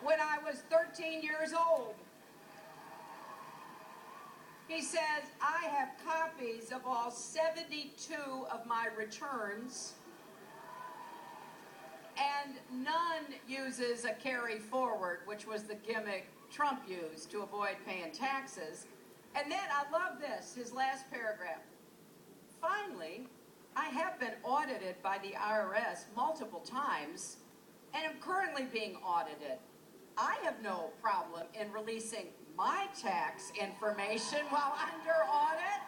when I was 13 years old. He says, I have copies of all 72 of my returns, and none uses a carry forward, which was the gimmick Trump used to avoid paying taxes. And then, I love this, his last paragraph. Finally, I have been audited by the IRS multiple times and am currently being audited. I have no problem in releasing my tax information while under audit.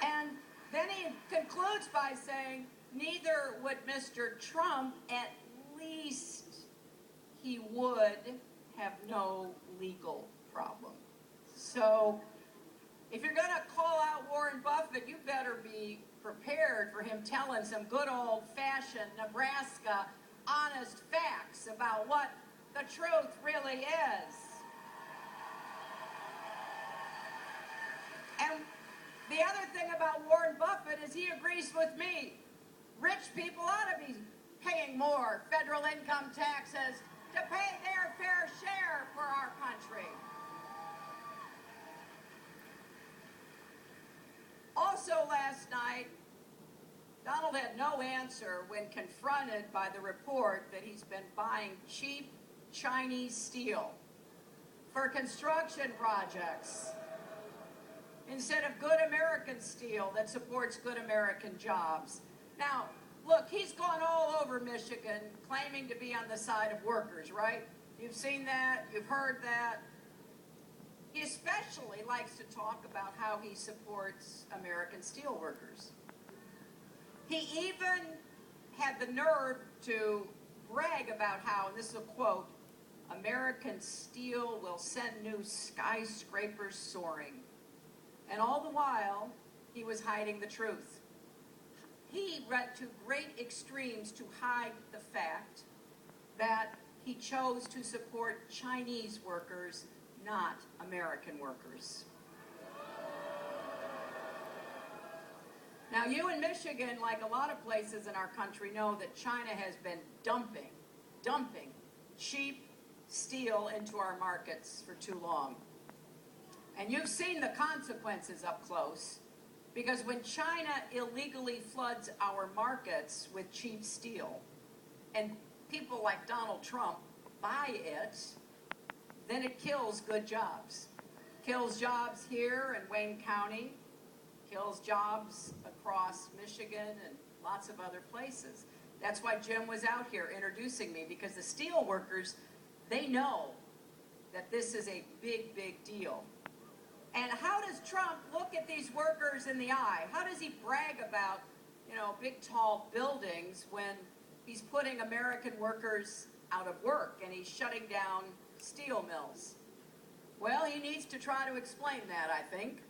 And then he concludes by saying, neither would Mr. Trump, at least he would have no legal problem. So if you're going to call out Warren Buffett, you better be prepared for him telling some good old-fashioned Nebraska honest facts about what the truth really is. And the other thing about Warren Buffett is he agrees with me. Rich people ought to be paying more federal income taxes to pay their fair share for our country. Also last night, Donald had no answer when confronted by the report that he's been buying cheap Chinese steel for construction projects instead of good American steel that supports good American jobs. Now, look, he's gone all over Michigan claiming to be on the side of workers, right? You've seen that, you've heard that. He especially likes to talk about how he supports American steel workers. He even had the nerve to brag about how, and this is a quote, American steel will send new skyscrapers soaring. And all the while, he was hiding the truth. He went to great extremes to hide the fact that he chose to support Chinese workers, not American workers. Now, you in Michigan, like a lot of places in our country, know that China has been dumping cheap steel into our markets for too long. And you've seen the consequences up close, because when China illegally floods our markets with cheap steel, and people like Donald Trump buy it, then it kills good jobs. Kills jobs here in Wayne County, kills jobs across Michigan and lots of other places. That's why Jim was out here introducing me, because the steel workers, they know that this is a big, big deal. And how does Trump look at these workers in the eye? How does he brag about, big, tall buildings when he's putting American workers out of work and he's shutting down steel mills? Well, he needs to try to explain that, I think.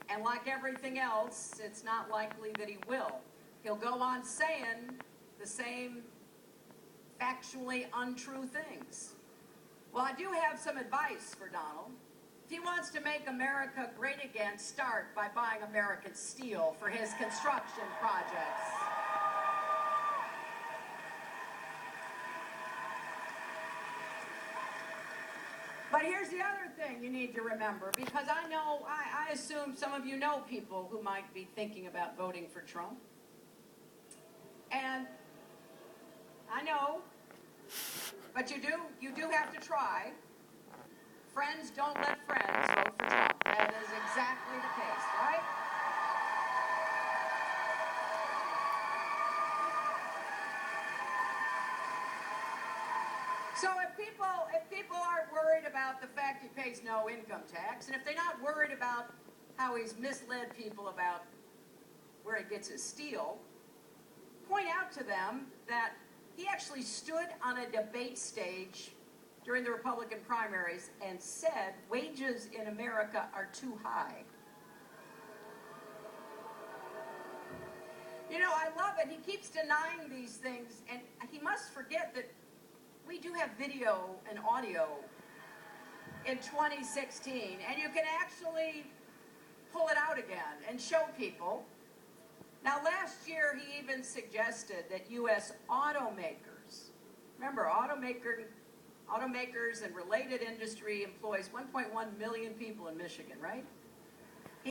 And like everything else, it's not likely that he will. He'll go on saying the same factually untrue things. Well, I do have some advice for Donald. If he wants to make America great again, start by buying American steel for his construction projects. But here's the other thing you need to remember, because I assume some of you know people who might be thinking about voting for Trump. And I know, but you do have to try. Friends don't let friends vote for Trump. That is exactly the case, right? So if people aren't worried about the fact he pays no income tax, and if they're not worried about how he's misled people about where he gets his steel, point out to them that he actually stood on a debate stage during the Republican primaries and said wages in America are too high. I love it. He keeps denying these things, and he must forget that we do have video and audio in 2016, and you can actually pull it out again and show people. Now, last year, he even suggested that U.S. automakers, remember, automakers and related industry employs 1.1 million people in Michigan, right?